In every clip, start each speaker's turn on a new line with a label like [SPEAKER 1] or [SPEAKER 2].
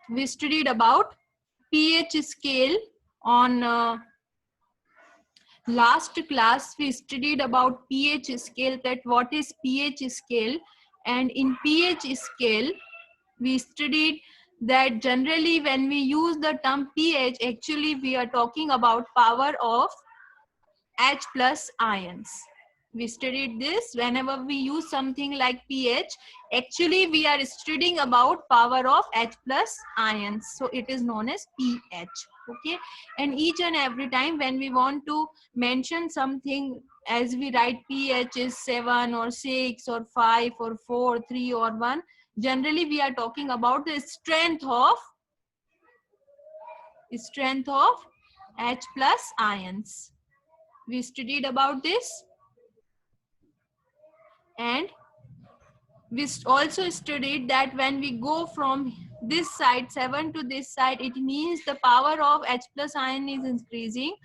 [SPEAKER 1] we studied about pH scale on last class. We studied about pH scale, that what is pH scale, and in pH scale we studied that generally when we use the term pH, actually we are talking about power of H plus ions. We studied this. Whenever we use something like pH, actually we are studying about power of H plus ions, so it is known as pH. Okay, and each and every time when we want to mention something, as we write pH is 7 or 6 or 5 or 4, 3 or 1, generally we are talking about the strength of H plus ions. We studied about this, and we also studied that when we go from this side 7 to this side, it means the power of H plus ion is increasing,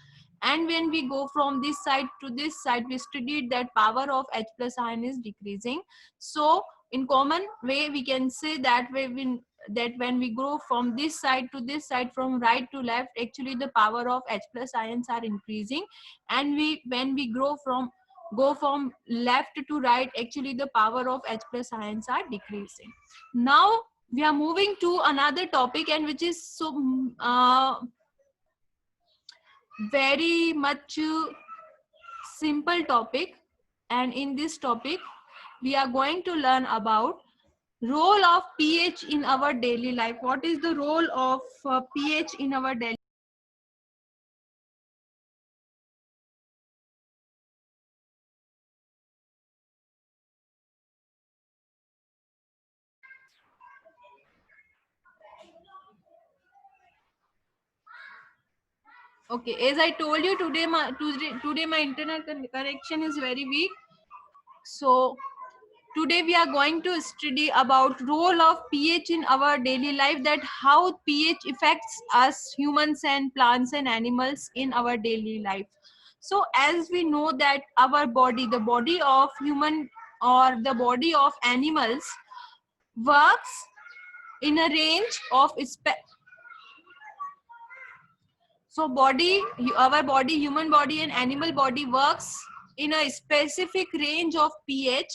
[SPEAKER 1] and when we go from this side to this side, we studied that power of H plus ion is decreasing. So in common way we can say that when we go from this side to this side, from right to left, actually the power of H plus ions are increasing, and when we go from left to right, actually the power of H plus ions are decreasing. Now we are moving to another topic, and which is so very much simple topic, and in this topic we are going to learn about role of pH in our daily life. What is the role of pH in our daily? Okay, as I told you, today my internet connection is very weak, so today we are going to study about role of pH in our daily life, that how pH affects us humans and plants and animals in our daily life. So as we know that our body, the body of human or the body of animals, works in a range of so our body, human body and animal body, works in a specific range of pH,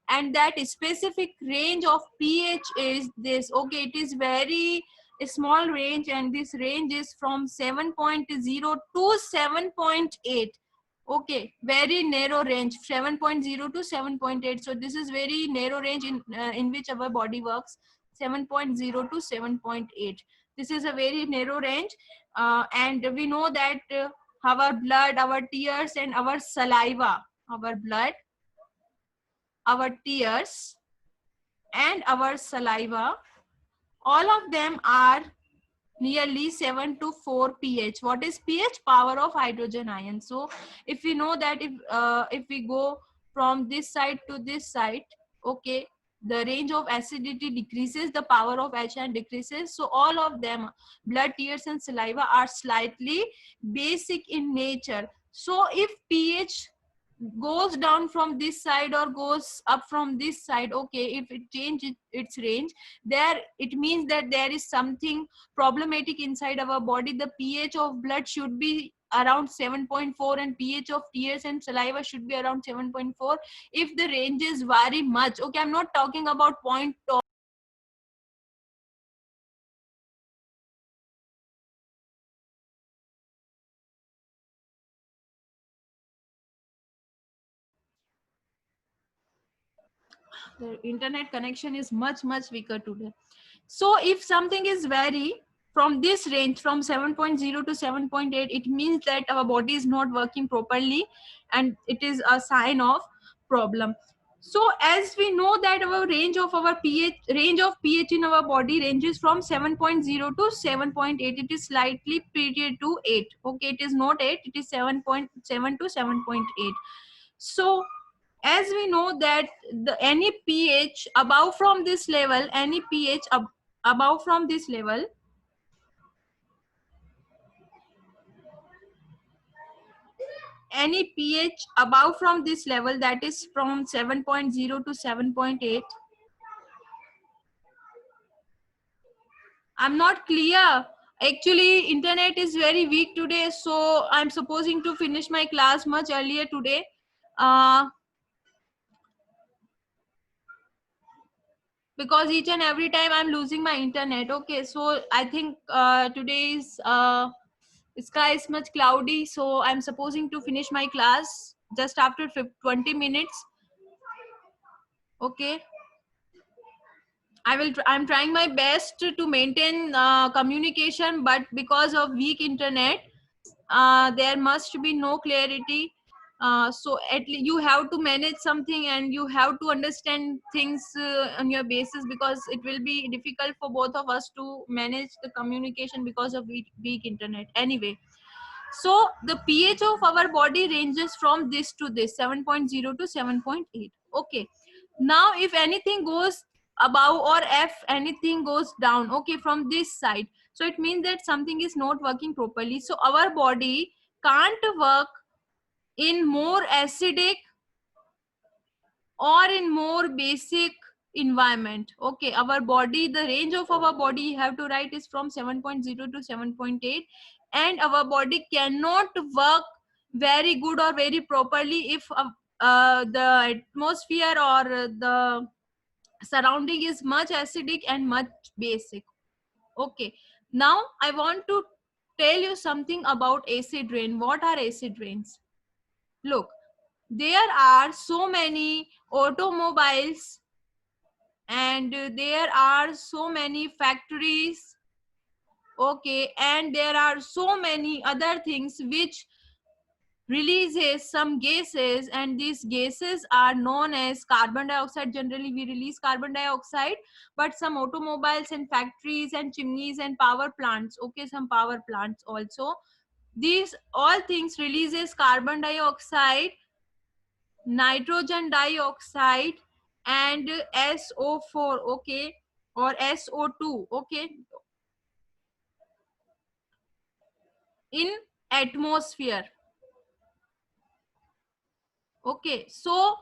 [SPEAKER 1] and that specific range of pH is this. Okay, it is very a small range, and this range is from 7.0 to 7.8. Okay, very narrow range, 7.0 to 7.8. So this is very narrow range in which our body works, 7.0 to 7.8. This is a very narrow range, and we know that our blood, our tears and our saliva, our blood, our tears and our saliva, all of them are nearly 7 to 4 pH. What is pH? Power of hydrogen ion. So if we know that if we go from this side to this side, okay, the range of acidity decreases, the power of H ion decreases. So all of them, blood, tears and saliva, are slightly basic in nature. So if pH goes down from this side or goes up from this side, okay, if it changes its range, there it means that there is something problematic inside our body. The pH of blood should be around 7.4, and pH of tears and saliva should be around 7.4. If the ranges vary much, okay, I'm not talking about point the internet connection is much weaker today. So if something is vary from this range, from 7.0 to 7.8, it means that our body is not working properly, and it is a sign of problem. So as we know that our range of pH in our body ranges from 7.0 to 7.8. It is slightly period to 8. Okay, it is not 8, it is 7.7 to 7.8. So as we know that any pH above from this level, above from this level, any pH above from this level, that is from 7.0 to 7.8, I'm not clear. Actually, internet is very weak today, so I'm supposing to finish my class much earlier today. Because each and every time I'm losing my internet. Okay, so I think today's sky is much cloudy, so I'm supposing to finish my class just after 20 minutes. Okay, I'm trying my best to maintain communication, but because of weak internet, there must be no clarity. So at least you have to manage something, and you have to understand things on your basis, because it will be difficult for both of us to manage the communication because of weak internet. Anyway, so the pH of our body ranges from this to this, 7.0 to 7.8. Okay. Now, if anything goes above, or if anything goes down, okay, from this side, so it means that something is not working properly. So our body can't work in more acidic or in more basic environment. Okay, our body, the range of our body you have to write is from 7.0 to 7.8, and our body cannot work very good or very properly if the atmosphere or the surrounding is much acidic and much basic. Okay, now I want to tell you something about acid rain. What are acid rains? Look, there are so many automobiles, and there are so many factories. Okay, and there are so many other things which releases some gases, and these gases are known as carbon dioxide. Generally we release carbon dioxide, but some automobiles and factories and chimneys and power plants, okay, some power plants also, these all things releases carbon dioxide, nitrogen dioxide, and SO4, okay, or SO2, okay, in atmosphere. Okay, so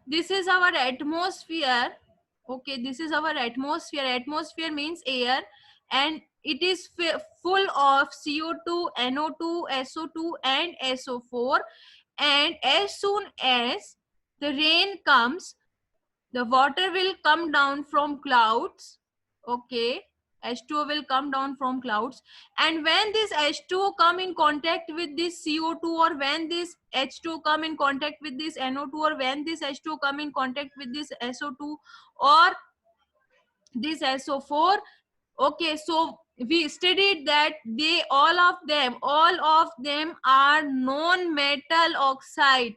[SPEAKER 1] this is our atmosphere. Okay, this is our atmosphere. Atmosphere means air, and it is full of CO2, NO2, SO2, and SO4. And as soon as the rain comes, the water will come down from clouds. Okay, H2O will come down from clouds, and when this H2O come in contact with this CO2, or when this H2O come in contact with this NO2, or when this H2O come in contact with this SO2 or this SO4, okay, so we studied that they all of them are non-metal oxides.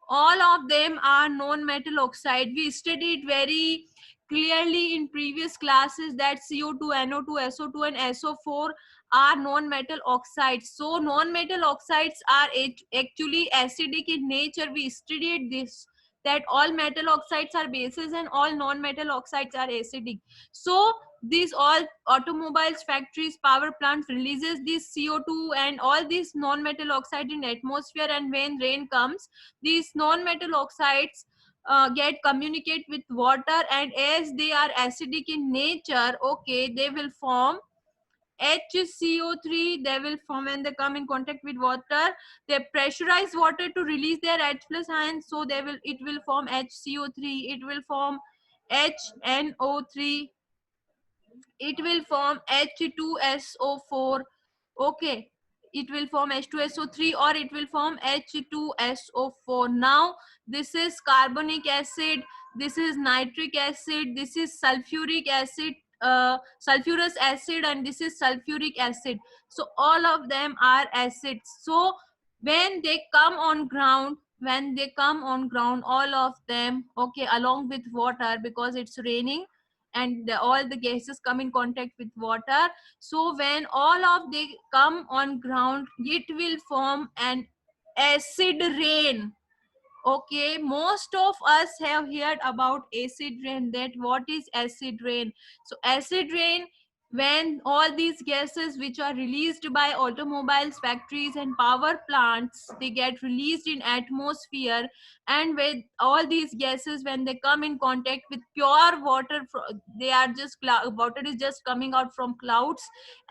[SPEAKER 1] All of them are non-metal oxide. We studied very clearly in previous classes that CO2, NO2, SO2, and SO4 are non-metal oxides. So non-metal oxides are actually acidic in nature. We studied this, that all metal oxides are bases and all non-metal oxides are acidic. So these all automobiles, factories, power plants releases this CO2 and all these non-metal oxide in atmosphere, and when rain comes, these non-metal oxides get communicate with water, and as they are acidic in nature, okay, they will form HCO3. They will form when they come in contact with water. They pressurize water to release their H plus ions, so it will form HCO3. It will form HNO3. It will form H2SO4. Okay, it will form H2SO3, or it will form H2SO4. Now this is carbonic acid, this is nitric acid, this is sulfuric acid, sulfurous acid, and this is sulfuric acid. So all of them are acids. So when they come on ground, all of them, okay, along with water, because it's raining and all the gases come in contact with water, so when all of they come on ground, it will form an acid rain. Okay, most of us have heard about acid rain, that what is acid rain. So acid rain when all these gases which are released by automobiles, factories and power plants, they get released in atmosphere, and with all these gases, when they come in contact with pure water, they are just water is just coming out from clouds,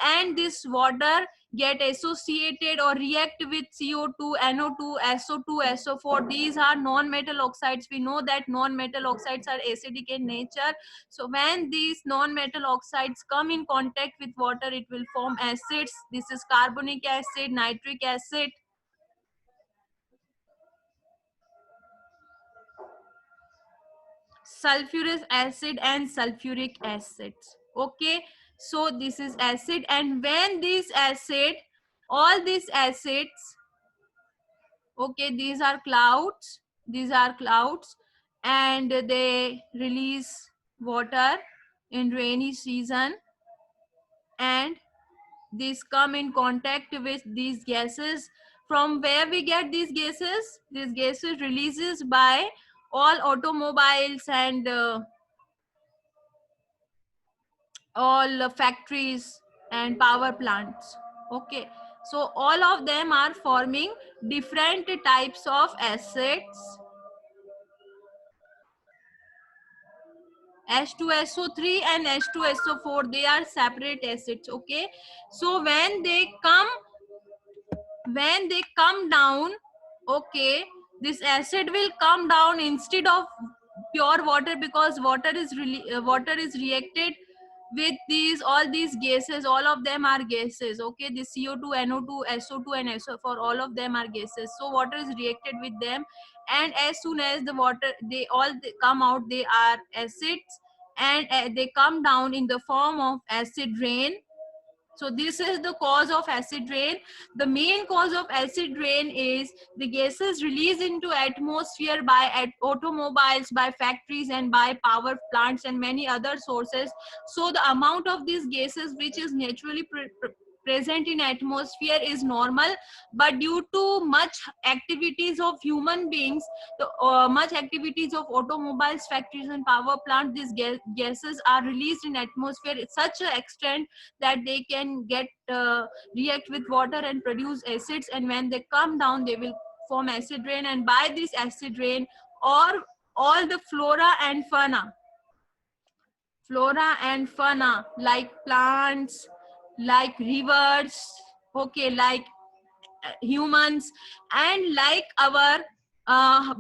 [SPEAKER 1] and this water get associated or react with CO2, NO2, SO2, SO4. These are non-metal oxides. We know that non-metal oxides are acidic in nature. So when these non-metal oxides come in contact with water, it will form acids. This is carbonic acid, nitric acid, sulfurous acid and sulfuric acid. Okay, so this is acid, and when this acid, all these acids, okay, these are clouds, and they release water in rainy season, and these come in contact with these gases. From where we get these gases releases by all automobiles and all factories and power plants. Okay, so all of them are forming different types of acids. H2SO3 and H2SO4, they are separate acids. Okay, so when they come down, okay, this acid will come down instead of pure water, because water is reacted with these all these gases. All of them are gases. Okay, the CO2, NO2, SO2 and SO4, all of them are gases. So water is reacted with them, and as soon as the water, they come out, they are acids, and they come down in the form of acid rain. So this is the cause of acid rain. The main cause of acid rain is the gases released into atmosphere by automobiles, by factories and by power plants and many other sources. So the amount of these gases which is naturally present in atmosphere is normal, but due to much activities of human beings, the much activities of automobiles, factories and power plants, these gases are released in atmosphere at such an extent that they can get react with water and produce acids, and when they come down they will form acid rain. And by this acid rain, or all the flora and fauna like plants, like rivers, okay, like humans, and like our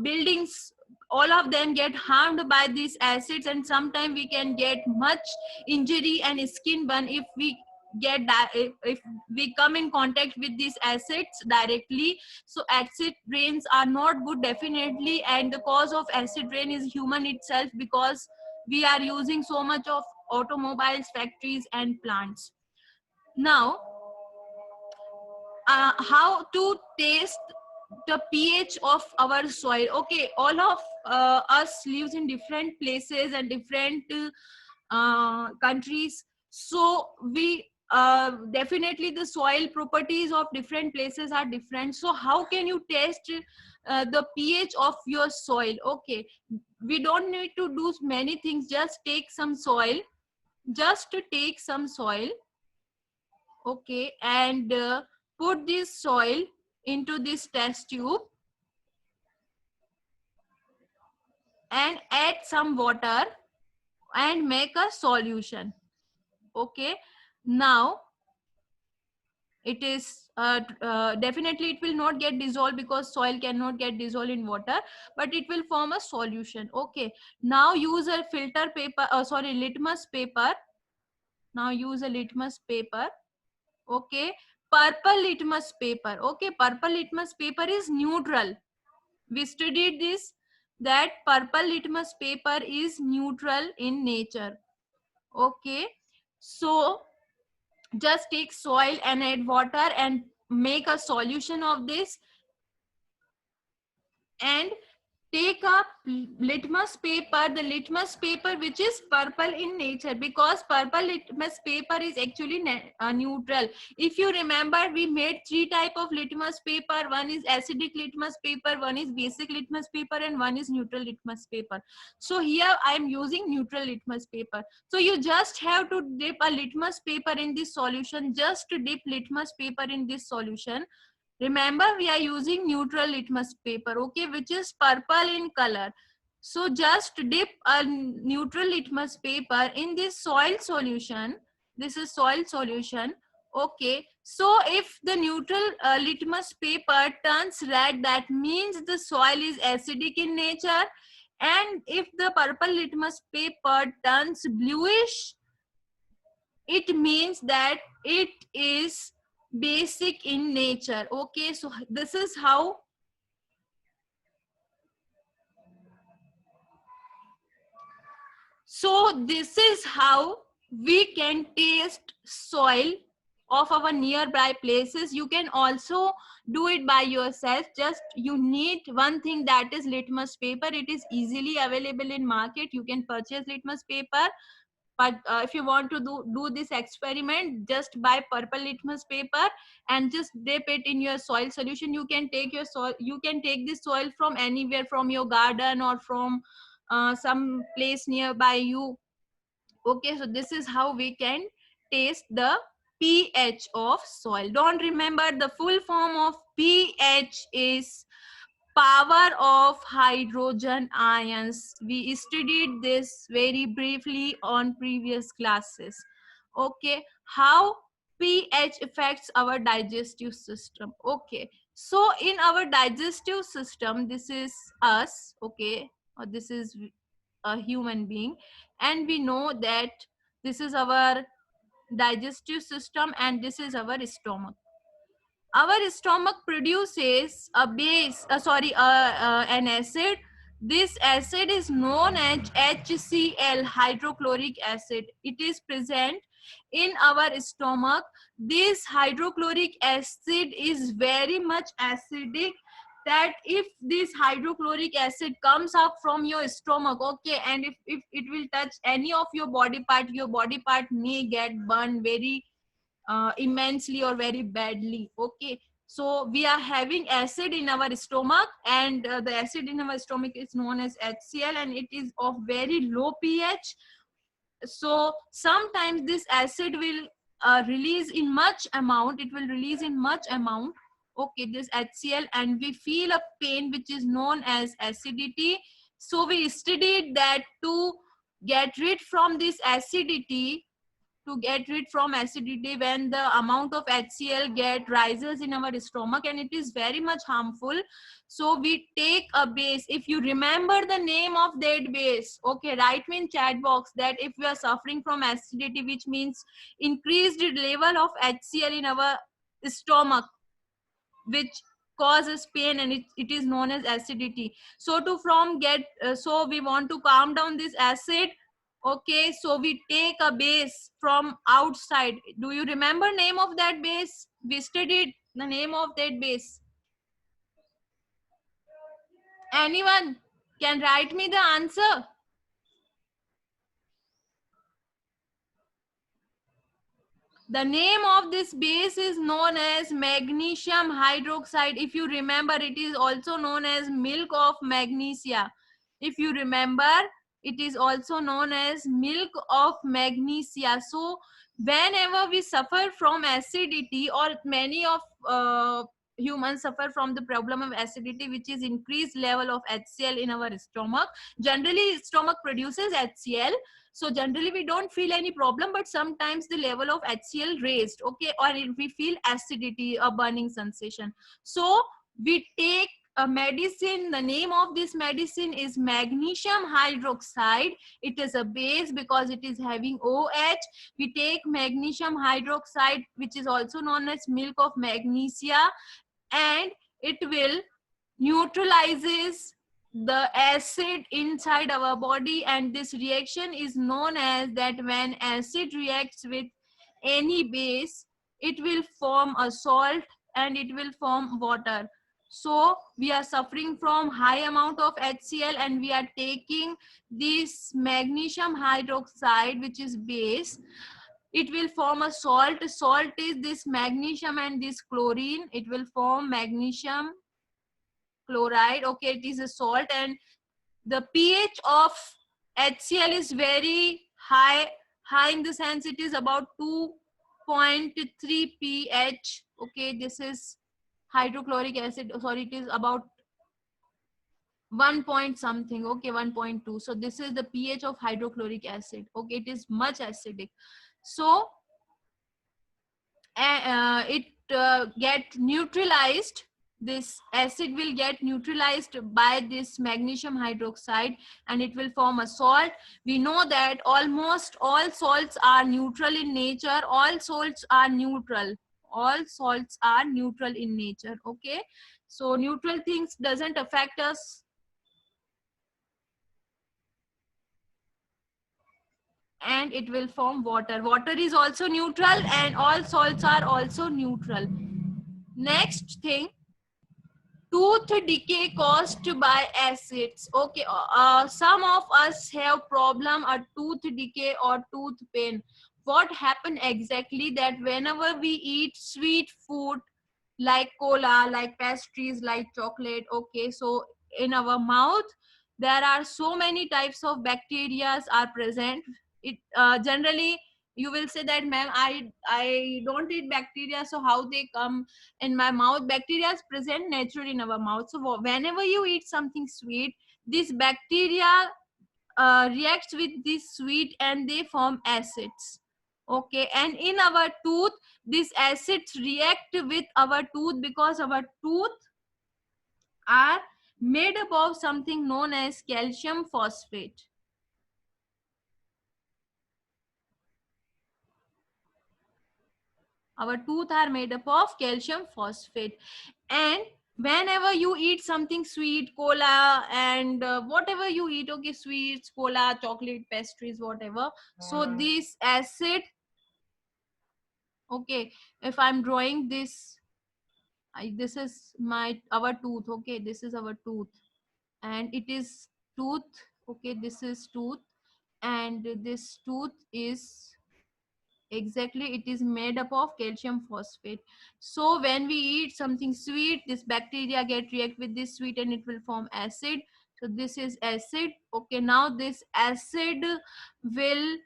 [SPEAKER 1] buildings, all of them get harmed by these acids, and sometimes we can get much injury and skin burn if we if we come in contact with these acids directly. So acid rains are not good, definitely, and the cause of acid rain is human itself, because we are using so much of automobiles, factories and plants. Now, how to taste the pH of our soil. Okay, all of us lives in different places and different countries, so we definitely the soil properties of different places are different. So how can you test the pH of your soil? Okay, we don't need to do many things, just take some soil, just to take some soil, okay, and put this soil into this test tube and add some water and make a solution. Okay, now it is definitely it will not get dissolved, because soil cannot get dissolved in water, but it will form a solution. Okay, now use a filter paper, sorry, litmus paper. Now use a litmus paper. Okay, purple litmus paper. Okay, purple litmus paper is neutral. We studied this, that purple litmus paper is neutral in nature. Okay, so just take soil and add water and make a solution of this, and take a litmus paper, the litmus paper which is purple in nature, because purple litmus paper is actually neutral. If you remember, we made three type of litmus paper. One is acidic litmus paper, one is basic litmus paper, and one is neutral litmus paper. So here I am using neutral litmus paper. So you just have to dip a litmus paper in this solution, just to dip litmus paper in this solution. Remember, we are using neutral litmus paper, okay, which is purple in color. So just dip a neutral litmus paper in this soil solution. This is soil solution. Okay. So if the neutral litmus paper turns red, that means the soil is acidic in nature. And if the purple litmus paper turns bluish, it means that it is basic in nature. Okay, so this is how we can taste soil of our nearby places. You can also do it by yourself. Just you need one thing, that is litmus paper. It is easily available in market. You can purchase litmus paper. But if you want to do this experiment, just buy purple litmus paper and just dip it in your soil solution. You can take your soil, you can take this soil from anywhere, from your garden or from some place nearby you. Okay, so this is how we can taste the pH of soil. Don't remember, the full form of pH is power of hydrogen ions. We studied this very briefly on previous classes. Okay, how pH affects our digestive system. Okay, so in our digestive system, this is us, okay, or this is a human being, and we know that this is our digestive system and this is our stomach. Our stomach produces a base, an acid. This acid is known as HCl, hydrochloric acid. It is present in our stomach. This hydrochloric acid is very much acidic, that if this hydrochloric acid comes up from your stomach, okay, and if it will touch any of your body part may get burned very immensely or very badly. Okay, so we are having acid in our stomach, and the acid in our stomach is known as HCl, and it is of very low pH. So sometimes this acid will release in much amount, it will release in much amount, okay, this HCl, and we feel a pain which is known as acidity. So we studied that to get rid from this acidity, when the amount of HCl get rises in our stomach, and it is very much harmful. So we take a base. If you remember the name of that base, okay, write me in chat box that if we are suffering from acidity, which means increased level of HCl in our stomach, which causes pain, and it is known as acidity. So so we want to calm down this acid. Okay, so we take a base from outside. Do you remember name of that base? We studied the name of that base. Anyone can write me the answer? The name of this base is known as magnesium hydroxide. If you remember, it is also known as milk of magnesia. If you remember, it is also known as milk of magnesia. So whenever we suffer from acidity, or many of humans suffer from the problem of acidity, which is increased level of HCl in our stomach. Generally, stomach produces HCl, so generally we don't feel any problem, but sometimes the level of HCl raised, okay, or we feel acidity, a burning sensation. So we take a medicine. The name of this medicine is magnesium hydroxide. It is a base because it is having OH. We take magnesium hydroxide, which is also known as milk of magnesia, and it will neutralizes the acid inside our body, and this reaction is known as that when acid reacts with any base, it will form a salt and it will form water. So we are suffering from high amount of HCl, and we are taking this magnesium hydroxide, which is base. It will form a salt. Salt is this magnesium and this chlorine. It will form magnesium chloride. Okay, it is a salt, and the pH of HCl is very high. High in the sense it is about 2.3 pH. Okay, this is hydrochloric acid. Sorry, it is about 1 point something. Okay, 1.2. So this is the pH of hydrochloric acid. Okay, it is much acidic. So it get neutralized. This acid will get neutralized by this magnesium hydroxide, and it will form a salt. We know that almost all salts are neutral in nature. All salts are neutral. All salts are neutral in nature. Okay, so neutral things doesn't affect us. And it will form water. Water is also neutral, and all salts are also neutral. Next thing, tooth decay caused by acids. Okay, some of us have problem a tooth decay or tooth pain. What happened exactly, that whenever we eat sweet food like cola, like pastries, like chocolate, okay, so in our mouth there are so many types of bacteria are present. It generally you will say that, ma'am, I don't eat bacteria, so how they come in my mouth? Bacteria is present naturally in our mouth. So whenever you eat something sweet, this bacteria reacts with this sweet and they form acids. Okay, and in our tooth, these acids react with our tooth because our tooth are made up of something known as calcium phosphate. Our tooth are made up of calcium phosphate. And whenever you eat something sweet, cola, and whatever you eat, okay, sweets, cola, chocolate, pastries, whatever, so this acid, okay, if I'm drawing this, this is my our tooth. Okay, this is our tooth, and it is tooth. Okay, this is tooth, and this tooth is exactly, it is made up of calcium phosphate. So when we eat something sweet, this bacteria get react with this sweet and it will form acid. So this is acid. Okay, now this acid will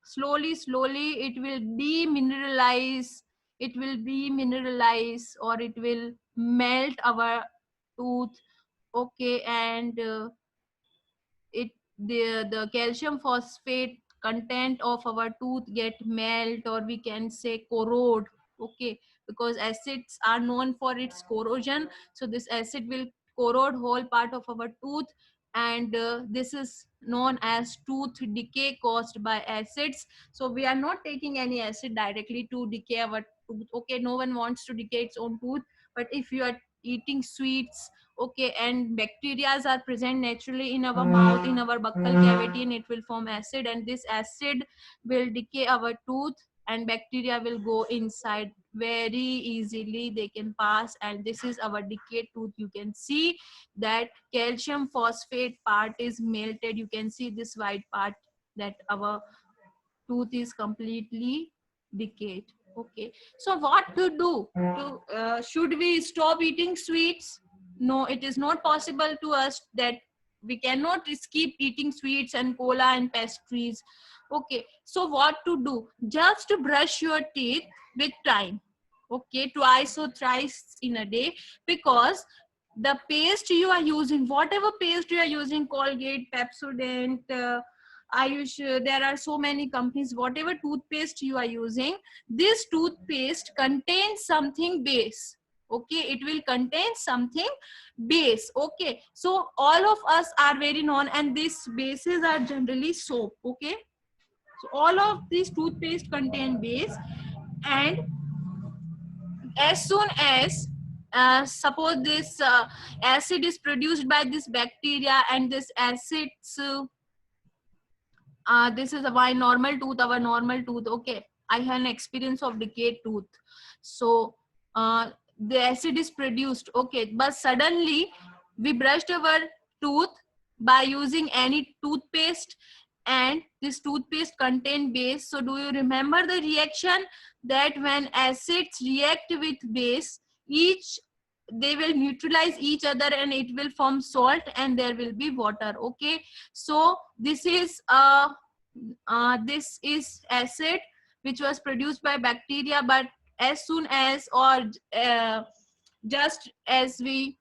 [SPEAKER 1] slowly it will demineralize. It will demineralize, or it will melt our tooth. Okay, and it the calcium phosphate content of our tooth get melt, or we can say corrode. Okay, because acids are known for its corrosion, so this acid will corrode whole part of our tooth, and this is known as tooth decay caused by acids. So we are not taking any acid directly to decay our tooth. Okay, no one wants to decay its own tooth, but if you are eating sweets, okay, and bacteria are present naturally in our mouth, in our buccal cavity, and it will form acid, and this acid will decay our tooth, and bacteria will go inside very easily. They can pass, and this is our decayed tooth. You can see that calcium phosphate part is melted. You can see this white part, that our tooth is completely decayed. Okay, so what to do to should we stop eating sweets? No, it is not possible to us that we cannot keep eating sweets and cola and pastries. Okay, so what to do? Just to brush your teeth with time. Okay, twice or thrice in a day, because the paste you are using, whatever paste you are using, Colgate, Pepsodent, Ayush, there are so many companies, whatever toothpaste you are using, this toothpaste contains something base. Okay, it will contain something base. Okay, so all of us are very known, and these bases are generally soap. Okay, so all of these toothpaste contain base, and as soon as suppose this acid is produced by this bacteria, and this acids this is my normal tooth, our normal tooth. Okay, I have an experience of decayed tooth. So the acid is produced. Okay, but suddenly we brushed our tooth by using any toothpaste, and this toothpaste contain base. So do you remember the reaction, that when acids react with base, each they will neutralize each other and it will form salt and there will be water. Okay, so this is acid which was produced by bacteria, but as soon as, or just as we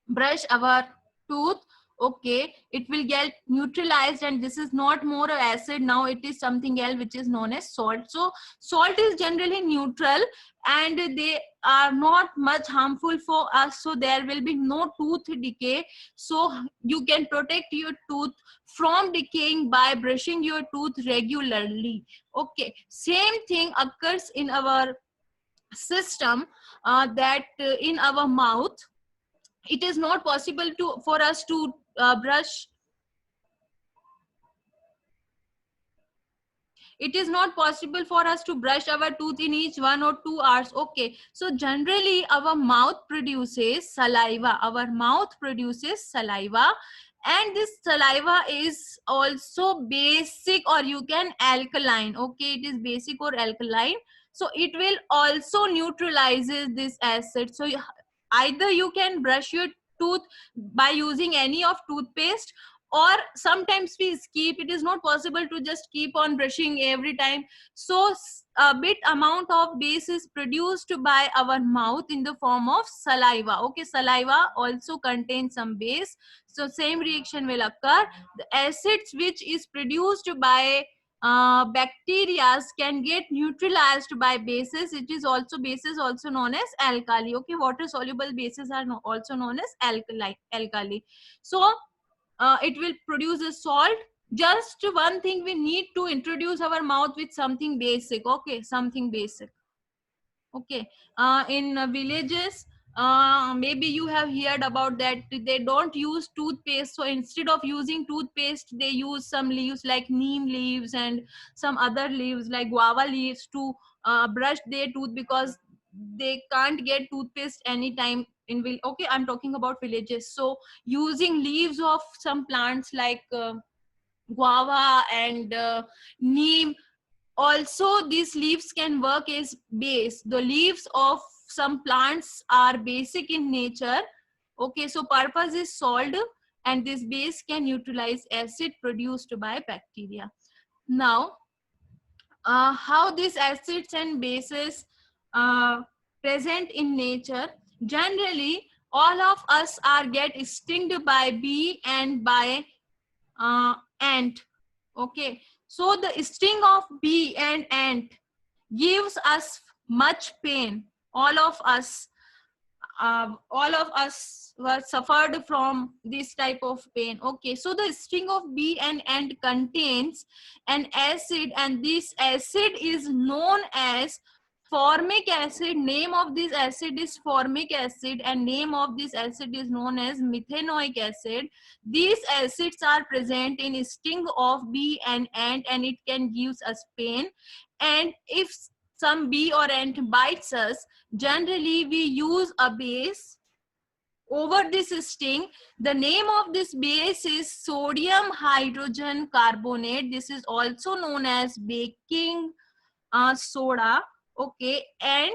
[SPEAKER 1] brush our tooth, okay, it will get neutralized and this is not more a acid, now it is something else which is known as salt. So salt is generally neutral and they are not much harmful for us, so there will be no tooth decay. So you can protect your tooth from decaying by brushing your tooth regularly. Okay, same thing occurs in our system, that in our mouth it is not possible to for us to brush, it is not possible for us to brush our tooth in each 1 or 2 hours. Okay, so generally our mouth produces saliva, our mouth produces saliva, and this saliva is also basic, or you can alkaline. Okay, it is basic or alkaline, so it will also neutralizes this acid. So either you can brush your tooth by using any of toothpaste, or sometimes we skip, it is not possible to just keep on brushing every time, so a bit amount of base is produced by our mouth in the form of saliva. Okay, saliva also contains some base, so same reaction will occur. The acids which is produced by bacteria can get neutralized by bases. It is also bases also known as alkali. Okay, water soluble bases are also known as alkali. So it will produce a salt. Just one thing, we need to introduce our mouth with something basic. Okay, something basic. Okay, in villages, maybe you have heard about that they don't use toothpaste, so instead of using toothpaste they use some leaves like neem leaves and some other leaves like guava leaves to brush their tooth, because they can't get toothpaste anytime in okay, I'm talking about villages. So using leaves of some plants like guava and neem, also these leaves can work as base. The leaves of some plants are basic in nature. Okay, so purpose is salt, and this base can neutralize acid produced by bacteria. Now how these acids and bases present in nature, generally all of us are get stinged by bee and by ant. Okay, so the sting of bee and ant gives us much pain. All of us were suffered from this type of pain. Okay, so the sting of bee and ant contains an acid, and this acid is known as formic acid. Name of this acid is formic acid, and name of this acid is known as methanoic acid. These acids are present in sting of bee and ant, and it can give us pain. And if some bee or ant bites us, generally we use a base over this sting. The name of this base is sodium hydrogen carbonate. This is also known as baking soda. Okay, and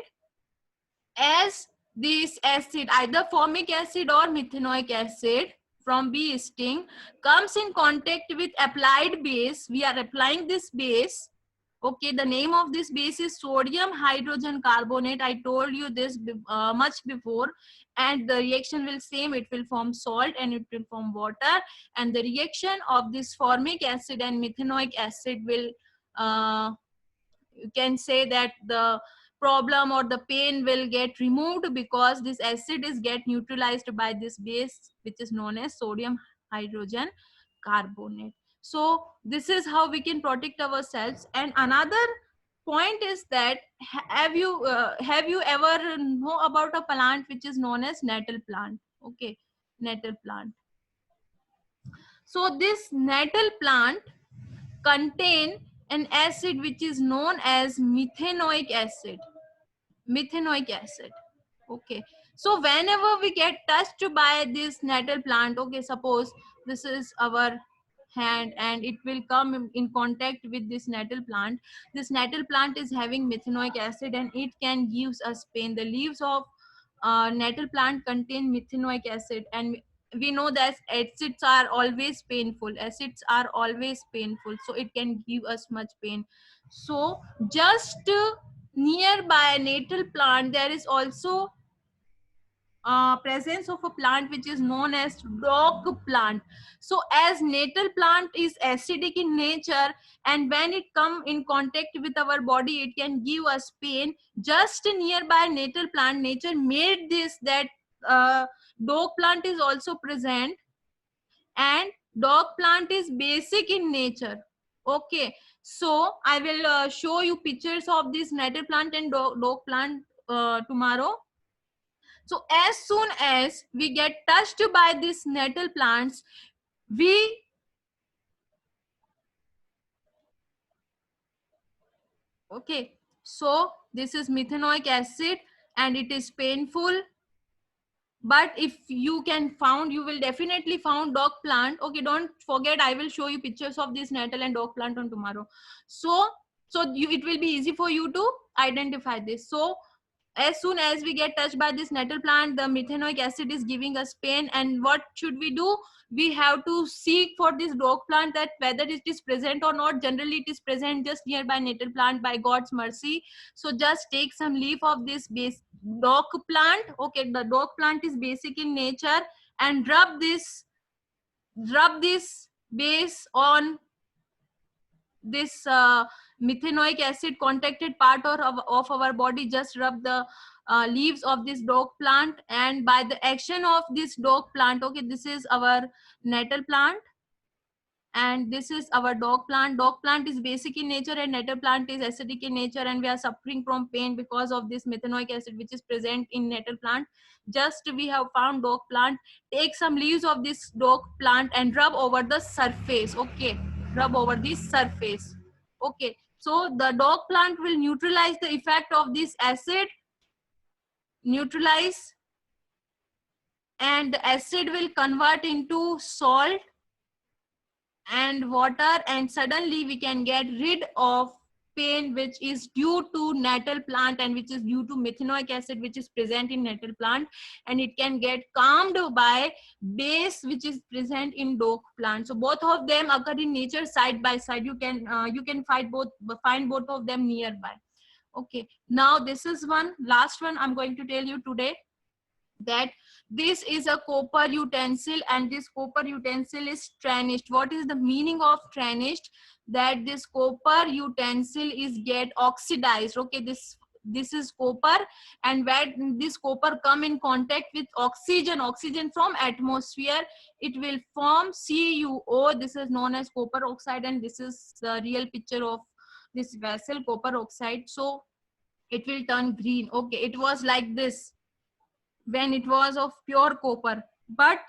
[SPEAKER 1] as this acid, either formic acid or methanoic acid from bee sting, comes in contact with applied base, we are applying this base. Okay, the name of this base is sodium hydrogen carbonate. I told you this much before, and the reaction will same, it will form salt and it will form water, and the reaction of this formic acid and methanoic acid will you can say that the problem or the pain will get removed, because this acid is get neutralized by this base which is known as sodium hydrogen carbonate. So this is how we can protect ourselves. And another point is that have you ever know about a plant which is known as nettle plant? Okay, nettle plant. So this nettle plant contain an acid which is known as methanoic acid. Methanoic acid. Okay, so whenever we get touched by this nettle plant, okay, suppose this is our hand and it will come in contact with this nettle plant. This nettle plant is having methanoic acid and it can gives us pain. The leaves of nettle plant contain methanoic acid, and we know that acids are always painful. Acids are always painful, so it can give us much pain. So just nearby nettle plant there is also presence of a plant which is known as dog plant. So as nettle plant is acidic in nature, and when it come in contact with our body it can give us pain. Just nearby nettle plant, nature made this that dog plant is also present, and dog plant is basic in nature. Okay, so I will show you pictures of this nettle plant and dog plant tomorrow. So as soon as we get touched by these nettle plants, we okay. So this is methanoic acid and it is painful. But if you can found, you will definitely found dog plant. Okay, don't forget, I will show you pictures of this nettle and dog plant on tomorrow. So it will be easy for you to identify this. So as soon as we get touched by this nettle plant, the methanoic acid is giving us pain, and what should we do? We have to seek for this dog plant, that whether it is present or not. Generally it is present just nearby nettle plant by God's mercy. So just take some leaf of this base dog plant. Okay, the dog plant is basic in nature, and rub this base on this methanoic acid contacted part of our body. Just rub the leaves of this dog plant, and by the action of this dog plant, okay, this is our nettle plant and this is our dog plant. Dog plant is basic in nature and nettle plant is acidic in nature, and we are suffering from pain because of this methanoic acid which is present in nettle plant. Just we have found dog plant, take some leaves of this dog plant and rub over the surface. Okay, rub over this surface. Okay, so the dog plant will neutralize the effect of this acid, neutralize, and the acid will convert into salt and water, and suddenly we can get rid of pain which is due to nettle plant and which is due to methanoic acid which is present in nettle plant, and it can get calmed by base which is present in dog plant. So both of them occur in nature side by side. You can find both of them nearby. Okay, now this is one last one I'm going to tell you today, that this is a copper utensil and this copper utensil is tarnished. What is the meaning of tarnished? That this copper utensil is get oxidized. Okay, this is copper, and when this copper come in contact with oxygen from atmosphere, it will form CuO. This is known as copper oxide, and this is the real picture of this vessel, copper oxide. So it will turn green. Okay, it was like this when it was of pure copper, but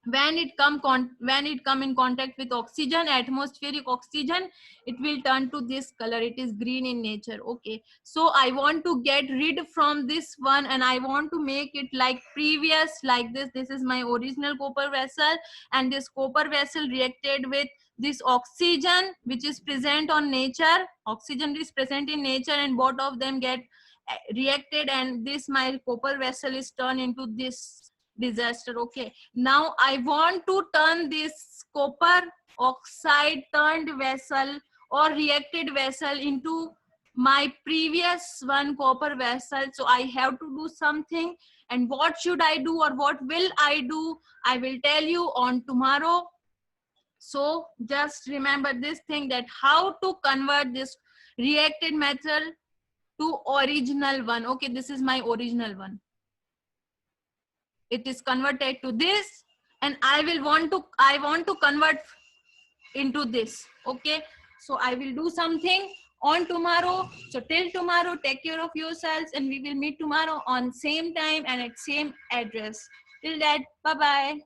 [SPEAKER 1] when it come in contact with oxygen, atmospheric oxygen, it will turn to this color. It is green in nature. Okay, so I want to get rid from this one and I want to make it like previous, like this is my original copper vessel, and this copper vessel reacted with this oxygen which is present on nature. Oxygen is present in nature and both of them get reacted, and this my copper vessel is turned into this disaster. Okay, now I want to turn this copper oxide turned vessel or reacted vessel into my previous one copper vessel. So I have to do something, and what should I do or what will I do, I will tell you on tomorrow. So just remember this thing, that how to convert this reacted metal to original one. Okay, this is my original one. It is converted to this, and I want to convert into this. Okay, so I will do something on tomorrow. So till tomorrow, take care of yourselves, and we will meet tomorrow on same time and at same address. Till that, bye bye.